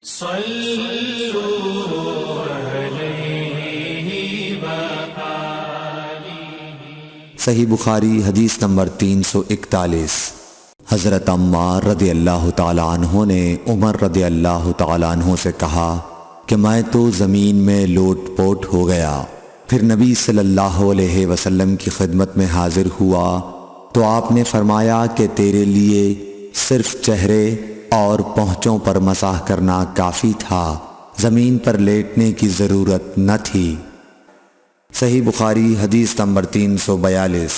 صحیح بخاری حدیث نمبر 341۔ حضرت عمار رضی اللہ تعالیٰ عنہ نے عمر رضی اللہ تعالیٰ عنہ سے کہا کہ میں تو زمین میں لوٹ پوٹ ہو گیا۔ پھر نبی صلی اللہ علیہ وسلم کی خدمت میں حاضر ہوا تو آپ نے فرمایا کہ تیرے لیے صرف چہرے اور پونچھوں پر مسح کرنا کافی تھا، زمین پر لیٹنے کی ضرورت نہ تھی۔ صحیح بخاری حدیث نمبر 342۔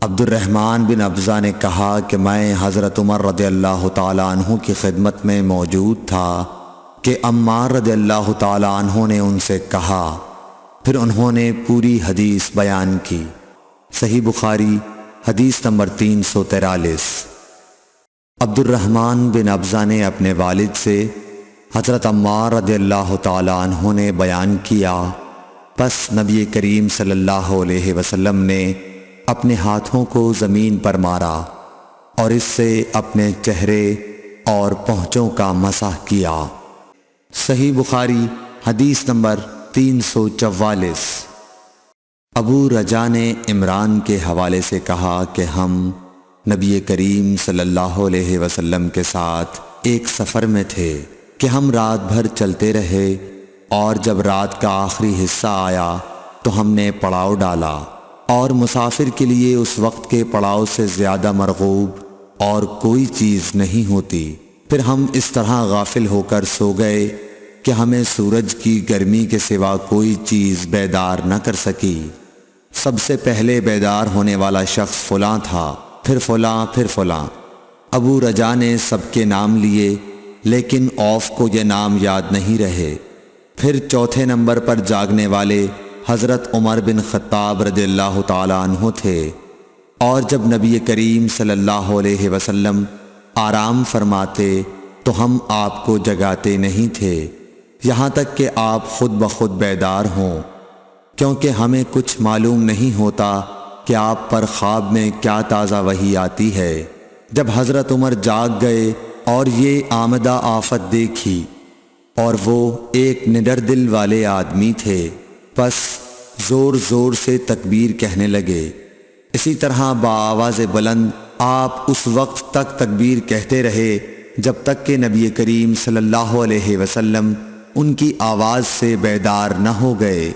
عبد الرحمن بن ابزہ نے کہا کہ میں حضرت عمر رضی اللہ تعالیٰ عنہ کی خدمت میں موجود تھا کہ عمار رضی اللہ تعالیٰ عنہ نے ان سے کہا، پھر انہوں نے پوری حدیث بیان کی۔ صحیح بخاری حدیث نمبر 343۔ عبد الرحمن بن ابزہ نے اپنے والد سے حضرت عمار رضی اللہ تعالیٰ عنہ نے بیان کیا، پس نبی کریم صلی اللہ علیہ وسلم نے اپنے ہاتھوں کو زمین پر مارا اور اس سے اپنے چہرے اور پونچھوں کا مسح کیا۔ صحیح بخاری حدیث نمبر 344۔ ابو رجا نے عمران کے حوالے سے کہا کہ ہم نبی کریم صلی اللہ علیہ وسلم کے ساتھ ایک سفر میں تھے کہ ہم رات بھر چلتے رہے، اور جب رات کا آخری حصہ آیا تو ہم نے پڑاؤ ڈالا، اور مسافر کے لیے اس وقت کے پڑاؤ سے زیادہ مرغوب اور کوئی چیز نہیں ہوتی۔ پھر ہم اس طرح غافل ہو کر سو گئے کہ ہمیں سورج کی گرمی کے سوا کوئی چیز بیدار نہ کر سکی۔ سب سے پہلے بیدار ہونے والا شخص فلاں تھا، پھر فلاں، پھر فلاں۔ ابو رجا نے سب کے نام لیے، لیکن اوف کو یہ نام یاد نہیں رہے۔ پھر چوتھے نمبر پر جاگنے والے حضرت عمر بن خطاب رضی اللہ تعالیٰ عنہ تھے، اور جب نبی کریم صلی اللہ علیہ وسلم آرام فرماتے تو ہم آپ کو جگاتے نہیں تھے، یہاں تک کہ آپ خود بخود بیدار ہوں، کیونکہ ہمیں کچھ معلوم نہیں ہوتا کہ آپ پر خواب میں کیا تازہ وحی آتی ہے۔ جب حضرت عمر جاگ گئے اور یہ آمدہ آفت دیکھی، اور وہ ایک نڈر دل والے آدمی تھے، پس زور زور سے تکبیر کہنے لگے۔ اسی طرح بآواز بلند آپ اس وقت تک تکبیر کہتے رہے جب تک کہ نبی کریم صلی اللہ علیہ وسلم ان کی آواز سے بیدار نہ ہو گئے۔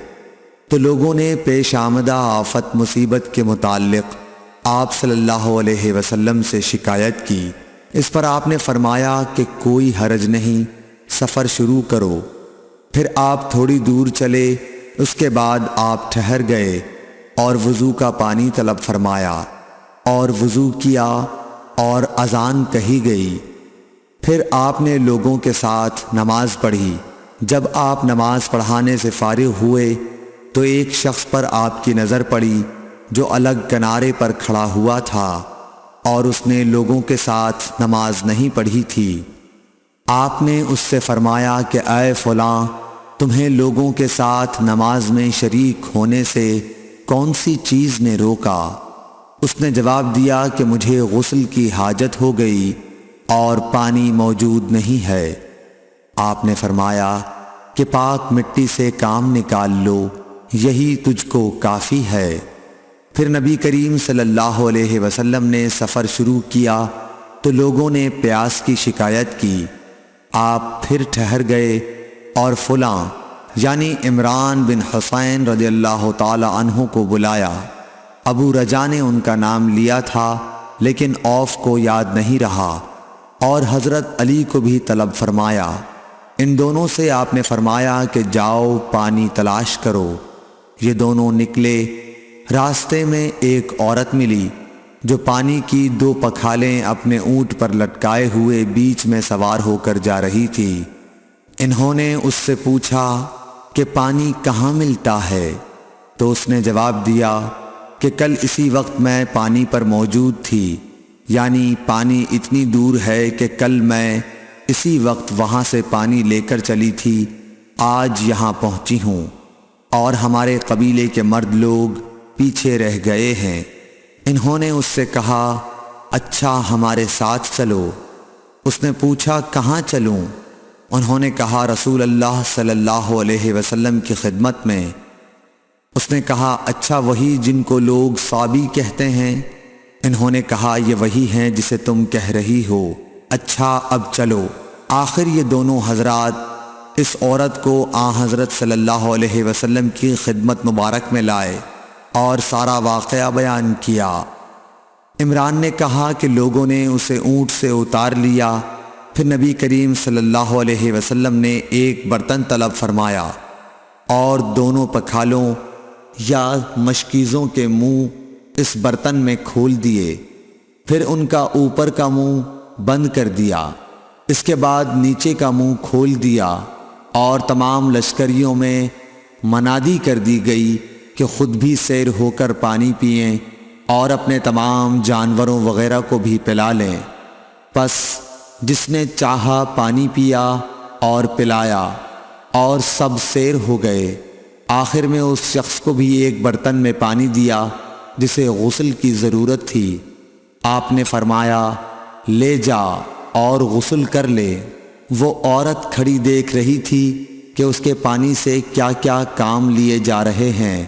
تو لوگوں نے پیش آمدہ آفت مصیبت کے متعلق آپ صلی اللہ علیہ وسلم سے شکایت کی۔ اس پر آپ نے فرمایا کہ کوئی حرج نہیں، سفر شروع کرو۔ پھر آپ تھوڑی دور چلے، اس کے بعد آپ ٹھہر گئے اور وضو کا پانی طلب فرمایا، اور وضو کیا اور اذان کہی گئی۔ پھر آپ نے لوگوں کے ساتھ نماز پڑھی۔ جب آپ نماز پڑھانے سے فارغ ہوئے تو ایک شخص پر آپ کی نظر پڑی جو الگ کنارے پر کھڑا ہوا تھا، اور اس نے لوگوں کے ساتھ نماز نہیں پڑھی تھی۔ آپ نے اس سے فرمایا کہ اے فلاں، تمہیں لوگوں کے ساتھ نماز میں شریک ہونے سے کون سی چیز نے روکا؟ اس نے جواب دیا کہ مجھے غسل کی حاجت ہو گئی اور پانی موجود نہیں ہے۔ آپ نے فرمایا کہ پاک مٹی سے کام نکال لو، یہی تجھ کو کافی ہے۔ پھر نبی کریم صلی اللہ علیہ وسلم نے سفر شروع کیا تو لوگوں نے پیاس کی شکایت کی۔ آپ پھر ٹھہر گئے اور فلاں یعنی عمران بن حسین رضی اللہ تعالی عنہ کو بلایا۔ ابو رجا نے ان کا نام لیا تھا لیکن اوف کو یاد نہیں رہا، اور حضرت علی کو بھی طلب فرمایا۔ ان دونوں سے آپ نے فرمایا کہ جاؤ پانی تلاش کرو۔ یہ دونوں نکلے۔ راستے میں ایک عورت ملی جو پانی کی 2 پکھالیں اپنے اونٹ پر لٹکائے ہوئے بیچ میں سوار ہو کر جا رہی تھی۔ انہوں نے اس سے پوچھا کہ پانی کہاں ملتا ہے؟ تو اس نے جواب دیا کہ کل اسی وقت میں پانی پر موجود تھی، یعنی پانی اتنی دور ہے کہ کل میں اسی وقت وہاں سے پانی لے کر چلی تھی، آج یہاں پہنچی ہوں، اور ہمارے قبیلے کے مرد لوگ پیچھے رہ گئے ہیں۔ انہوں نے اس سے کہا اچھا ہمارے ساتھ چلو۔ اس نے پوچھا کہاں چلوں؟ انہوں نے کہا رسول اللہ صلی اللہ علیہ وسلم کی خدمت میں۔ اس نے کہا اچھا وہی جن کو لوگ صابی کہتے ہیں؟ انہوں نے کہا یہ وہی ہیں جسے تم کہہ رہی ہو۔ اچھا اب چلو۔ آخر یہ دونوں حضرات اس عورت کو حضرت صلی اللہ علیہ وسلم کی خدمت مبارک میں لائے اور سارا واقعہ بیان کیا۔ عمران نے کہا کہ لوگوں نے اسے اونٹ سے اتار لیا، پھر نبی کریم صلی اللہ علیہ وسلم نے ایک برتن طلب فرمایا اور دونوں پکھالوں یا مشکیزوں کے منہ اس برتن میں کھول دیے، پھر ان کا اوپر کا منہ بند کر دیا، اس کے بعد نیچے کا منہ کھول دیا، اور تمام لشکریوں میں منادی کر دی گئی کہ خود بھی سیر ہو کر پانی پئیں اور اپنے تمام جانوروں وغیرہ کو بھی پلا لیں۔ پس جس نے چاہا پانی پیا اور پلایا اور سب سیر ہو گئے۔ آخر میں اس شخص کو بھی ایک برتن میں پانی دیا جسے غسل کی ضرورت تھی۔ آپ نے فرمایا لے جا اور غسل کر لے۔ وہ عورت کھڑی دیکھ رہی تھی کہ اس کے پانی سے کیا کیا کام لیے جا رہے ہیں،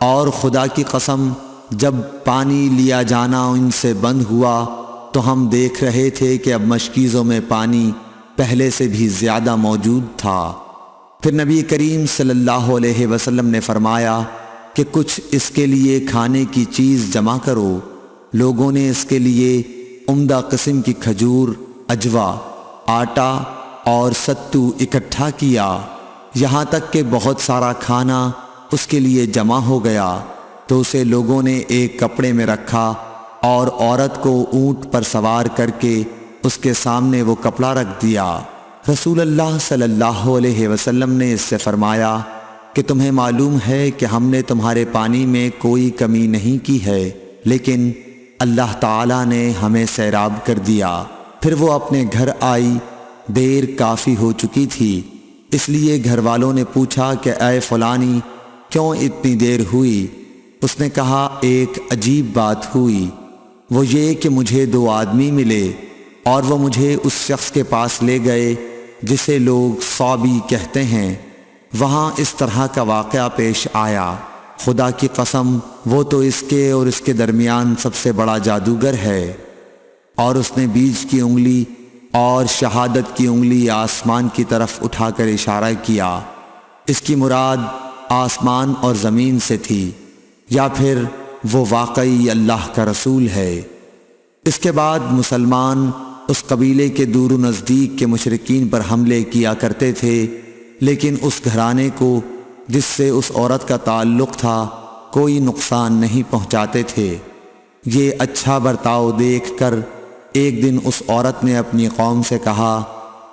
اور خدا کی قسم جب پانی لیا جانا ان سے بند ہوا تو ہم دیکھ رہے تھے کہ اب مشکیزوں میں پانی پہلے سے بھی زیادہ موجود تھا۔ پھر نبی کریم صلی اللہ علیہ وسلم نے فرمایا کہ کچھ اس کے لیے کھانے کی چیز جمع کرو۔ لوگوں نے اس کے لیے عمدہ قسم کی کھجور، اجوا، آٹا اور ستو اکٹھا کیا، یہاں تک کہ بہت سارا کھانا اس کے لیے جمع ہو گیا، تو اسے لوگوں نے ایک کپڑے میں رکھا اور عورت کو اونٹ پر سوار کر کے اس کے سامنے وہ کپڑا رکھ دیا۔ رسول اللہ صلی اللہ علیہ وسلم نے اس سے فرمایا کہ تمہیں معلوم ہے کہ ہم نے تمہارے پانی میں کوئی کمی نہیں کی ہے، لیکن اللہ تعالیٰ نے ہمیں سیراب کر دیا۔ پھر وہ اپنے گھر آئی، دیر کافی ہو چکی تھی، اس لیے گھر والوں نے پوچھا کہ اے فلانی کیوں اتنی دیر ہوئی؟ اس نے کہا ایک عجیب بات ہوئی، وہ یہ کہ مجھے 2 آدمی ملے اور وہ مجھے اس شخص کے پاس لے گئے جسے لوگ صابی کہتے ہیں۔ وہاں اس طرح کا واقعہ پیش آیا۔ خدا کی قسم وہ تو اس کے اور اس کے درمیان سب سے بڑا جادوگر ہے۔ اور اس نے بیچ کی انگلی اور شہادت کی انگلی آسمان کی طرف اٹھا کر اشارہ کیا۔ اس کی مراد آسمان اور زمین سے تھی، یا پھر وہ واقعی اللہ کا رسول ہے۔ اس کے بعد مسلمان اس قبیلے کے دور و نزدیک کے مشرکین پر حملے کیا کرتے تھے، لیکن اس گھرانے کو جس سے اس عورت کا تعلق تھا کوئی نقصان نہیں پہنچاتے تھے۔ یہ اچھا برتاؤ دیکھ کر ایک دن اس عورت نے اپنی قوم سے کہا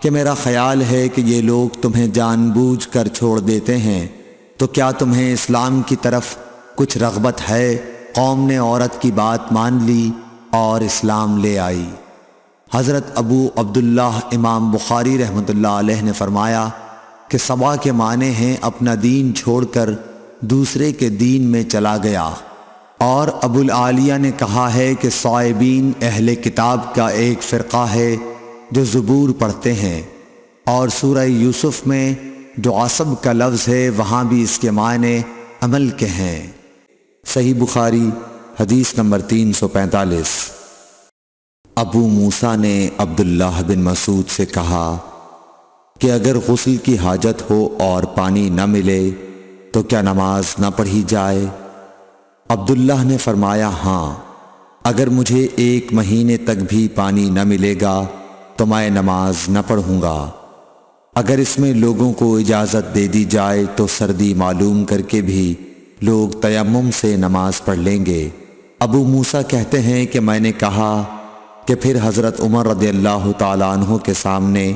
کہ میرا خیال ہے کہ یہ لوگ تمہیں جان بوجھ کر چھوڑ دیتے ہیں، تو کیا تمہیں اسلام کی طرف کچھ رغبت ہے؟ قوم نے عورت کی بات مان لی اور اسلام لے آئی۔ حضرت ابو عبداللہ امام بخاری رحمۃ اللہ علیہ نے فرمایا کہ سبا کے معنی ہیں اپنا دین چھوڑ کر دوسرے کے دین میں چلا گیا۔ اور ابو العالیہ نے کہا ہے کہ صائبین اہل کتاب کا ایک فرقہ ہے جو زبور پڑھتے ہیں، اور سورہ یوسف میں جو عصب کا لفظ ہے وہاں بھی اس کے معنی عمل کے ہیں۔ صحیح بخاری حدیث نمبر 345۔ ابو موسیٰ نے عبداللہ بن مسعود سے کہا کہ اگر غسل کی حاجت ہو اور پانی نہ ملے تو کیا نماز نہ پڑھی جائے؟ عبداللہ نے فرمایا ہاں، اگر مجھے 1 مہینے تک بھی پانی نہ ملے گا تو میں نماز نہ پڑھوں گا۔ اگر اس میں لوگوں کو اجازت دے دی جائے تو سردی معلوم کر کے بھی لوگ تیمم سے نماز پڑھ لیں گے۔ ابو موسیٰ کہتے ہیں کہ میں نے کہا کہ پھر حضرت عمر رضی اللہ تعالیٰ عنہ کے سامنے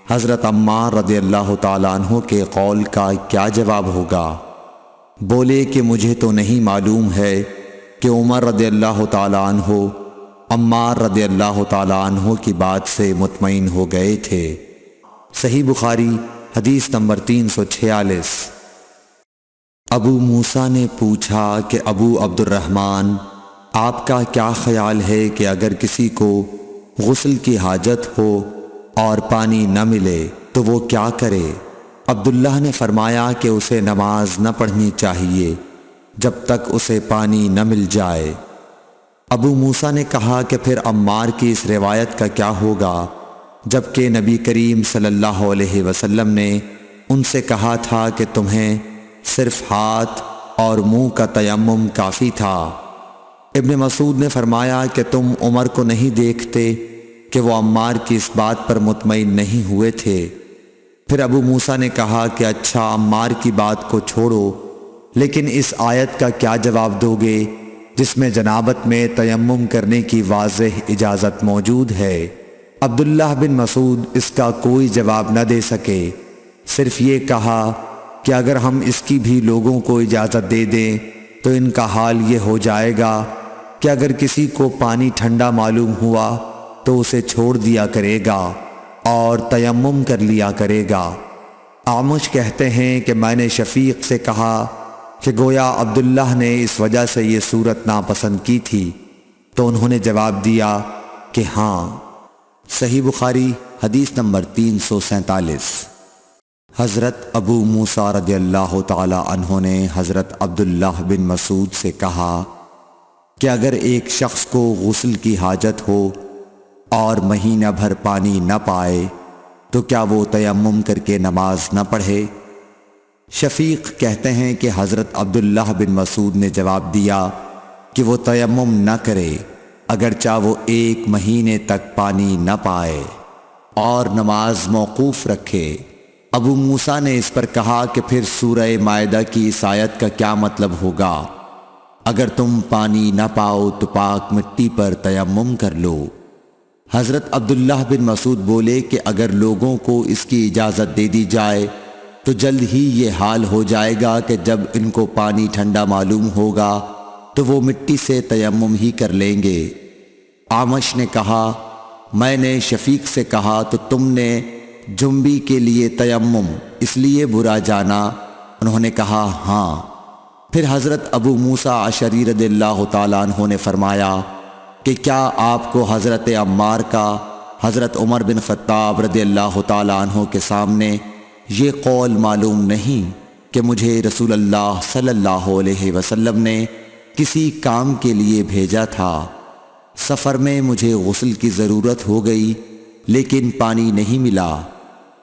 حضرت عمار رضی اللہ تعالیٰ عنہ کے قول کا کیا جواب ہوگا؟ بولے کہ مجھے تو نہیں معلوم ہے کہ عمر رضی اللہ تعالیٰ عنہ عمار رضی اللہ تعالیٰ عنہ کی بات سے مطمئن ہو گئے تھے۔ صحیح بخاری حدیث نمبر 346۔ ابو موسیٰ نے پوچھا کہ ابو عبد الرحمن آپ کا کیا خیال ہے کہ اگر کسی کو غسل کی حاجت ہو اور پانی نہ ملے تو وہ کیا کرے؟ عبداللہ نے فرمایا کہ اسے نماز نہ پڑھنی چاہیے جب تک اسے پانی نہ مل جائے۔ ابو موسیٰ نے کہا کہ پھر عمار کی اس روایت کا کیا ہوگا جبکہ نبی کریم صلی اللہ علیہ وسلم نے ان سے کہا تھا کہ تمہیں صرف ہاتھ اور منہ کا تیمم کافی تھا۔ ابن مسعود نے فرمایا کہ تم عمر کو نہیں دیکھتے کہ وہ عمار کی اس بات پر مطمئن نہیں ہوئے تھے۔ پھر ابو موسیٰ نے کہا کہ اچھا عمار کی بات کو چھوڑو، لیکن اس آیت کا کیا جواب دو گے جس میں جنابت میں تیمم کرنے کی واضح اجازت موجود ہے؟ عبداللہ بن مسعود اس کا کوئی جواب نہ دے سکے، صرف یہ کہا کہ اگر ہم اس کی بھی لوگوں کو اجازت دے دیں تو ان کا حال یہ ہو جائے گا کہ اگر کسی کو پانی ٹھنڈا معلوم ہوا تو اسے چھوڑ دیا کرے گا اور تیمم کر لیا کرے گا۔ اعمش کہتے ہیں کہ میں نے شفیق سے کہا کہ گویا عبداللہ نے اس وجہ سے یہ صورت ناپسند کی تھی، تو انہوں نے جواب دیا کہ ہاں۔ صحیح بخاری حدیث نمبر 347۔ حضرت ابو موسیٰ رضی اللہ تعالی عنہ نے حضرت عبداللہ بن مسعود سے کہا کہ اگر ایک شخص کو غسل کی حاجت ہو اور مہینہ بھر پانی نہ پائے تو کیا وہ تیمم کر کے نماز نہ پڑھے؟ شفیق کہتے ہیں کہ حضرت عبداللہ بن مسعود نے جواب دیا کہ وہ تیمم نہ کرے اگرچہ وہ 1 مہینے تک پانی نہ پائے اور نماز موقوف رکھے۔ ابو موسیٰ نے اس پر کہا کہ پھر سورہ مائدہ کی اس آیت کا کیا مطلب ہوگا؟ اگر تم پانی نہ پاؤ تو پاک مٹی پر تیمم کر لو۔ حضرت عبداللہ بن مسعود بولے کہ اگر لوگوں کو اس کی اجازت دے دی جائے تو جلد ہی یہ حال ہو جائے گا کہ جب ان کو پانی ٹھنڈا معلوم ہوگا تو وہ مٹی سے تیمم ہی کر لیں گے۔ اعمش نے کہا میں نے شفیق سے کہا تو تم نے جنبی کے لیے تیمم اس لیے برا جانا؟ انہوں نے کہا ہاں۔ پھر حضرت ابو موسیٰ اشعری رضی اللہ تعالیٰ عنہ نے فرمایا کہ کیا آپ کو حضرت عمار کا حضرت عمر بن خطاب رضی اللہ تعالیٰ عنہ کے سامنے یہ قول معلوم نہیں کہ مجھے رسول اللہ صلی اللہ علیہ وسلم نے کسی کام کے لیے بھیجا تھا، سفر میں مجھے غسل کی ضرورت ہو گئی لیکن پانی نہیں ملا،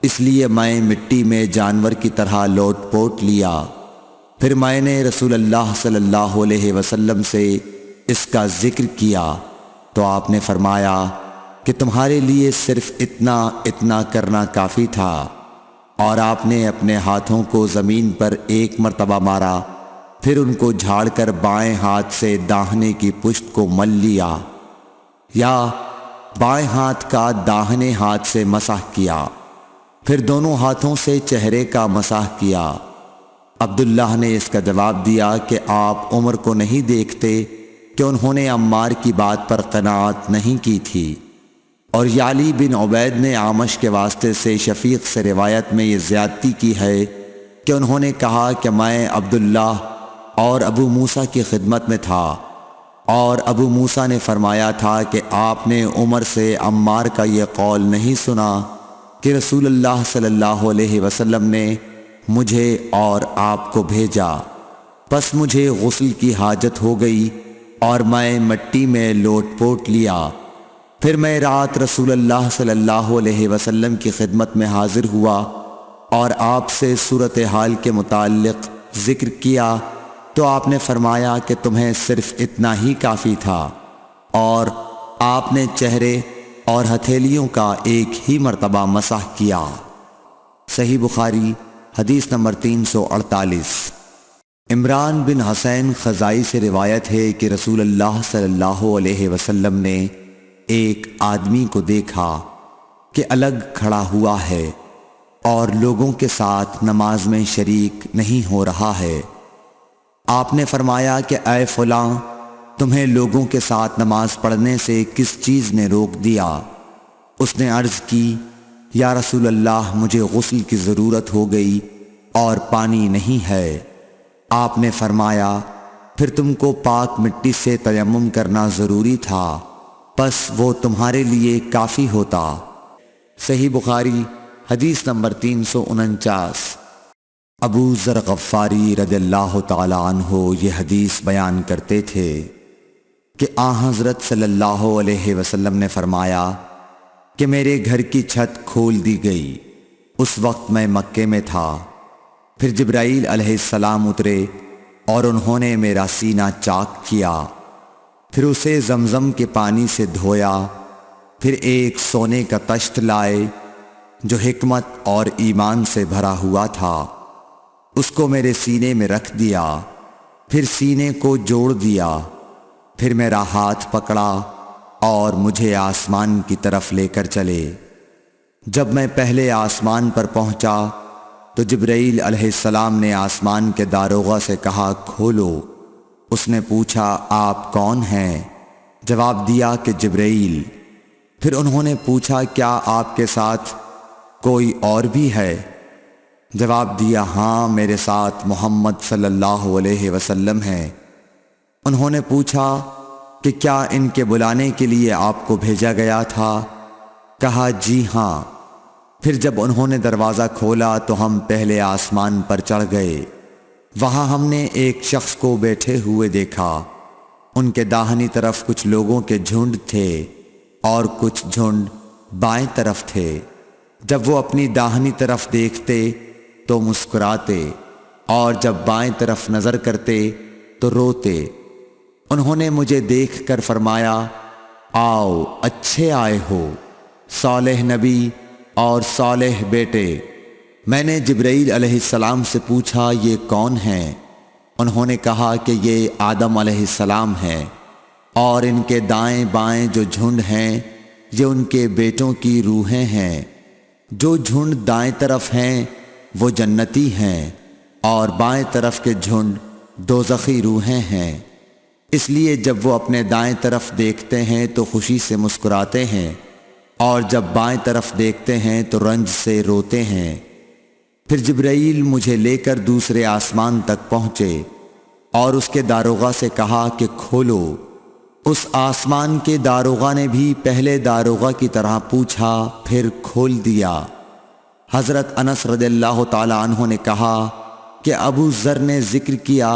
اس لیے میں مٹی میں جانور کی طرح لوٹ پوٹ لیا۔ پھر میں نے رسول اللہ صلی اللہ علیہ وسلم سے اس کا ذکر کیا تو آپ نے فرمایا کہ تمہارے لیے صرف اتنا کرنا کافی تھا، اور آپ نے اپنے ہاتھوں کو زمین پر 1 مرتبہ مارا، پھر ان کو جھاڑ کر بائیں ہاتھ سے داہنے کی پشت کو مل لیا، یا بائیں ہاتھ کا داہنے ہاتھ سے مسح کیا، پھر دونوں ہاتھوں سے چہرے کا مسح کیا۔ عبداللہ نے اس کا جواب دیا کہ آپ عمر کو نہیں دیکھتے کہ انہوں نے عمار کی بات پر قناعت نہیں کی تھی۔ اور یعلی بن عبید نے اعمش کے واسطے سے شفیق سے روایت میں یہ زیادتی کی ہے کہ انہوں نے کہا کہ میں عبداللہ اور ابو موسیٰ کی خدمت میں تھا، اور ابو موسیٰ نے فرمایا تھا کہ آپ نے عمر سے عمار کا یہ قول نہیں سنا کہ رسول اللہ صلی اللہ علیہ وسلم نے مجھے اور آپ کو بھیجا، پس مجھے غسل کی حاجت ہو گئی اور میں مٹی میں لوٹ پوٹ لیا۔ پھر میں رات رسول اللہ صلی اللہ علیہ وسلم کی خدمت میں حاضر ہوا اور آپ سے صورتحال کے متعلق ذکر کیا تو آپ نے فرمایا کہ تمہیں صرف اتنا ہی کافی تھا، اور آپ نے چہرے اور ہتھیلیوں کا 1 ہی مرتبہ مسح کیا۔ صحیح بخاری حدیث نمبر 348۔ عمران بن حسین خزائی سے روایت ہے کہ رسول اللہ صلی اللہ علیہ وسلم نے ایک آدمی کو دیکھا کہ الگ کھڑا ہوا ہے اور لوگوں کے ساتھ نماز میں شریک نہیں ہو رہا ہے۔ آپ نے فرمایا کہ اے فلاں، تمہیں لوگوں کے ساتھ نماز پڑھنے سے کس چیز نے روک دیا؟ اس نے عرض کی یا رسول اللہ، مجھے غسل کی ضرورت ہو گئی اور پانی نہیں ہے۔ آپ نے فرمایا پھر تم کو پاک مٹی سے تیمم کرنا ضروری تھا، پس وہ تمہارے لیے کافی ہوتا۔ صحیح بخاری حدیث نمبر 349۔ ابو ذر غفاری رضی اللہ تعالی عنہ یہ حدیث بیان کرتے تھے کہ حضرت صلی اللہ علیہ وسلم نے فرمایا کہ میرے گھر کی چھت کھول دی گئی۔ اس وقت میں مکے میں تھا۔ پھر جبرائیل علیہ السلام اترے اور انہوں نے میرا سینہ چاک کیا، پھر اسے زمزم کے پانی سے دھویا، پھر ایک سونے کا طشت لائے جو حکمت اور ایمان سے بھرا ہوا تھا، اس کو میرے سینے میں رکھ دیا، پھر سینے کو جوڑ دیا، پھر میرا ہاتھ پکڑا اور مجھے آسمان کی طرف لے کر چلے۔ جب میں پہلے آسمان پر پہنچا تو جبرائیل علیہ السلام نے آسمان کے داروغہ سے کہا کھولو۔ اس نے پوچھا آپ کون ہیں؟ جواب دیا کہ جبرائیل۔ پھر انہوں نے پوچھا کیا آپ کے ساتھ کوئی اور بھی ہے؟ جواب دیا ہاں، میرے ساتھ محمد صلی اللہ علیہ وسلم ہے۔ انہوں نے پوچھا کہ کیا ان کے بلانے کے لیے آپ کو بھیجا گیا تھا؟ کہا جی ہاں۔ پھر جب انہوں نے دروازہ کھولا تو ہم پہلے آسمان پر چڑھ گئے۔ وہاں ہم نے ایک شخص کو بیٹھے ہوئے دیکھا۔ ان کے داہنی طرف کچھ لوگوں کے جھنڈ تھے اور کچھ جھنڈ بائیں طرف تھے۔ جب وہ اپنی داہنی طرف دیکھتے تو مسکراتے اور جب بائیں طرف نظر کرتے تو روتے۔ انہوں نے مجھے دیکھ کر فرمایا آؤ اچھے آئے ہو، صالح نبی اور صالح بیٹے۔ میں نے جبرائیل علیہ السلام سے پوچھا یہ کون ہیں؟ انہوں نے کہا کہ یہ آدم علیہ السلام ہیں، اور ان کے دائیں بائیں جو جھنڈ ہیں یہ ان کے بیٹوں کی روحیں ہیں۔ جو جھنڈ دائیں طرف ہیں وہ جنتی ہیں اور بائیں طرف کے جھنڈ دوزخی روحیں ہیں۔ اس لیے جب وہ اپنے دائیں طرف دیکھتے ہیں تو خوشی سے مسکراتے ہیں، اور جب بائیں طرف دیکھتے ہیں تو رنج سے روتے ہیں۔ پھر جبرائیل مجھے لے کر دوسرے آسمان تک پہنچے اور اس کے داروغہ سے کہا کہ کھولو۔ اس آسمان کے داروغہ نے بھی پہلے داروغہ کی طرح پوچھا، پھر کھول دیا۔ حضرت انس رضی اللہ تعالی عنہ نے کہا کہ ابو ذر نے ذکر کیا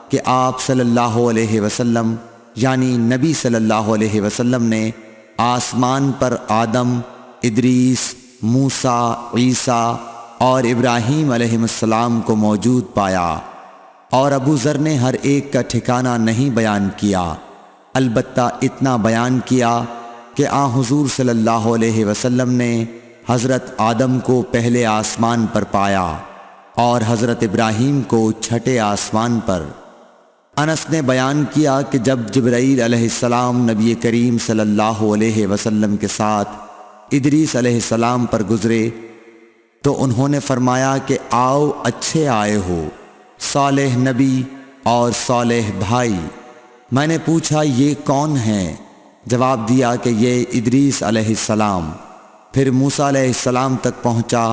کہ آپ صلی اللہ علیہ وسلم یعنی نبی صلی اللہ علیہ وسلم نے آسمان پر آدم، ادریس، موسیٰ، عیسیٰ اور ابراہیم علیہ السلام کو موجود پایا، اور ابو ذر نے ہر ایک کا ٹھکانہ نہیں بیان کیا، البتہ اتنا بیان کیا کہ حضور صلی اللہ علیہ وسلم نے حضرت آدم کو پہلے آسمان پر پایا اور حضرت ابراہیم کو چھٹے آسمان پر۔ انس نے بیان کیا کہ جب جبرائیل علیہ السلام نبی کریم صلی اللہ علیہ وسلم کے ساتھ ادریس علیہ السلام پر گزرے تو انہوں نے فرمایا کہ آؤ اچھے آئے ہو، صالح نبی اور صالح بھائی۔ میں نے پوچھا یہ کون ہیں؟ جواب دیا کہ یہ ادریس علیہ السلام۔ پھر موسیٰ علیہ السلام تک پہنچا۔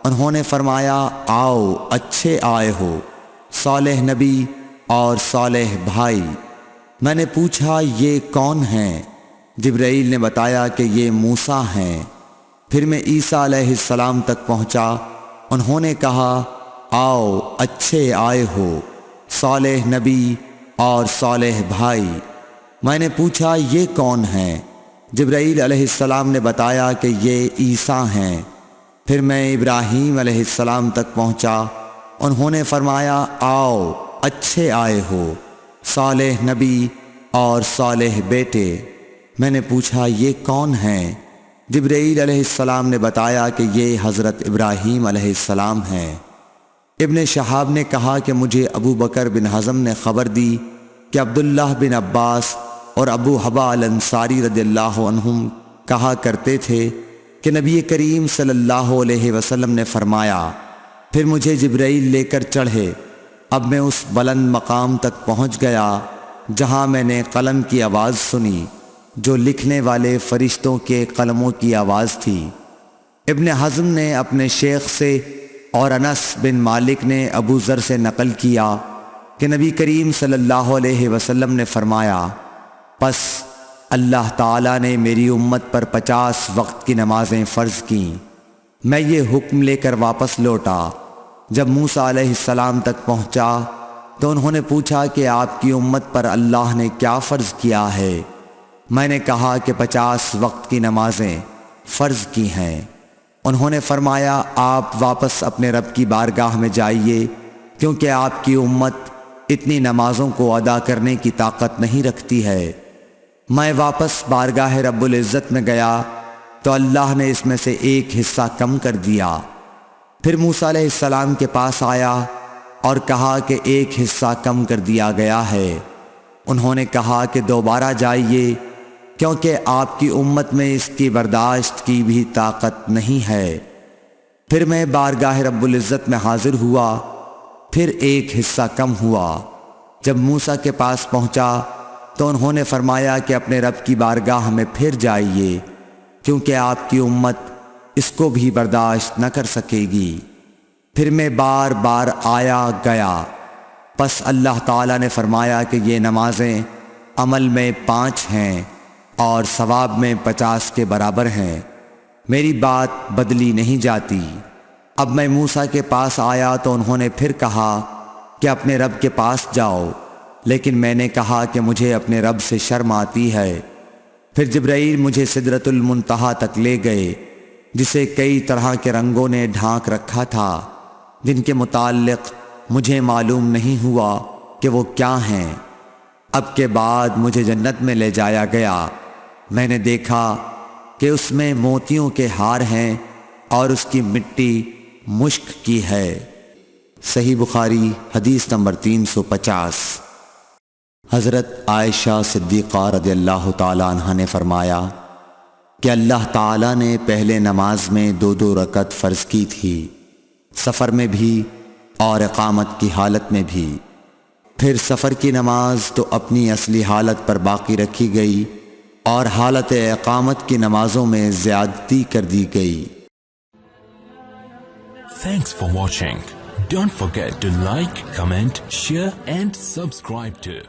انہوں نے فرمایا آؤ اچھے آئے ہو، صالح نبی اور صالح بھائی۔ میں نے پوچھا یہ کون ہیں؟ جبرائیل نے بتایا کہ یہ موسیٰ ہیں۔ پھر میں عیسیٰ علیہ السلام تک پہنچا۔ انہوں نے کہا آؤ اچھے آئے ہو، صالح نبی اور صالح بھائی۔ میں نے پوچھا یہ کون ہیں؟ جبرائیل علیہ السلام نے بتایا کہ یہ عیسیٰ ہیں۔ پھر میں ابراہیم علیہ السلام تک پہنچا۔ انہوں نے فرمایا آؤ اچھے آئے ہو، صالح نبی اور صالح بیٹے۔ میں نے پوچھا یہ کون ہیں؟ جبرائیل علیہ السلام نے بتایا کہ یہ حضرت ابراہیم علیہ السلام ہیں۔ ابن شہاب نے کہا کہ مجھے ابو بکر بن حزم نے خبر دی کہ عبداللہ بن عباس اور ابو حبا الانصاری رضی اللہ عنہم کہا کرتے تھے کہ نبی کریم صلی اللہ علیہ وسلم نے فرمایا، پھر مجھے جبرائیل لے کر چڑھے۔ اب میں اس بلند مقام تک پہنچ گیا جہاں میں نے قلم کی آواز سنی جو لکھنے والے فرشتوں کے قلموں کی آواز تھی۔ ابن حزم نے اپنے شیخ سے اور انس بن مالک نے ابو ذر سے نقل کیا کہ نبی کریم صلی اللہ علیہ وسلم نے فرمایا، پس اللہ تعالیٰ نے میری امت پر 50 وقت کی نمازیں فرض کیں، میں یہ حکم لے کر واپس لوٹا۔ جب موسیٰ علیہ السلام تک پہنچا تو انہوں نے پوچھا کہ آپ کی امت پر اللہ نے کیا فرض کیا ہے؟ میں نے کہا کہ 50 وقت کی نمازیں فرض کی ہیں۔ انہوں نے فرمایا آپ واپس اپنے رب کی بارگاہ میں جائیے، کیونکہ آپ کی امت اتنی نمازوں کو ادا کرنے کی طاقت نہیں رکھتی ہے۔ میں واپس بارگاہ رب العزت میں گیا تو اللہ نے اس میں سے ایک حصہ کم کر دیا۔ پھر موسیٰ علیہ السلام کے پاس آیا اور کہا کہ ایک حصہ کم کر دیا گیا ہے۔ انہوں نے کہا کہ دوبارہ جائیے، کیونکہ آپ کی امت میں اس کی برداشت کی بھی طاقت نہیں ہے۔ پھر میں بارگاہ رب العزت میں حاضر ہوا، پھر ایک حصہ کم ہوا۔ جب موسیٰ کے پاس پہنچا تو انہوں نے فرمایا کہ اپنے رب کی بارگاہ میں پھر جائیے، کیونکہ آپ کی امت اس کو بھی برداشت نہ کر سکے گی۔ پھر میں بار بار آیا گیا، پس اللہ تعالیٰ نے فرمایا کہ یہ نمازیں عمل میں 5 ہیں اور ثواب میں 50 کے برابر ہیں، میری بات بدلی نہیں جاتی۔ اب میں موسیٰ کے پاس آیا تو انہوں نے پھر کہا کہ اپنے رب کے پاس جاؤ، لیکن میں نے کہا کہ مجھے اپنے رب سے شرم آتی ہے۔ پھر جبرائیل مجھے سدرۃ المنتہا تک لے گئے، جسے کئی طرح کے رنگوں نے ڈھانک رکھا تھا، جن کے متعلق مجھے معلوم نہیں ہوا کہ وہ کیا ہیں۔ اب کے بعد مجھے جنت میں لے جایا گیا۔ میں نے دیکھا کہ اس میں موتیوں کے ہار ہیں اور اس کی مٹی مشک کی ہے۔ صحیح بخاری حدیث نمبر 350۔ حضرت عائشہ صدیقہ رضی اللہ تعالیٰ عنہ نے فرمایا کہ اللہ تعالیٰ نے پہلے نماز میں 2 رکعت فرض کی تھی، سفر میں بھی اور اقامت کی حالت میں بھی۔ پھر سفر کی نماز تو اپنی اصلی حالت پر باقی رکھی گئی اور حالت اقامت کی نمازوں میں زیادتی کر دی گئی۔ Thanks for watching. Don't forget to like, comment, share and subscribe to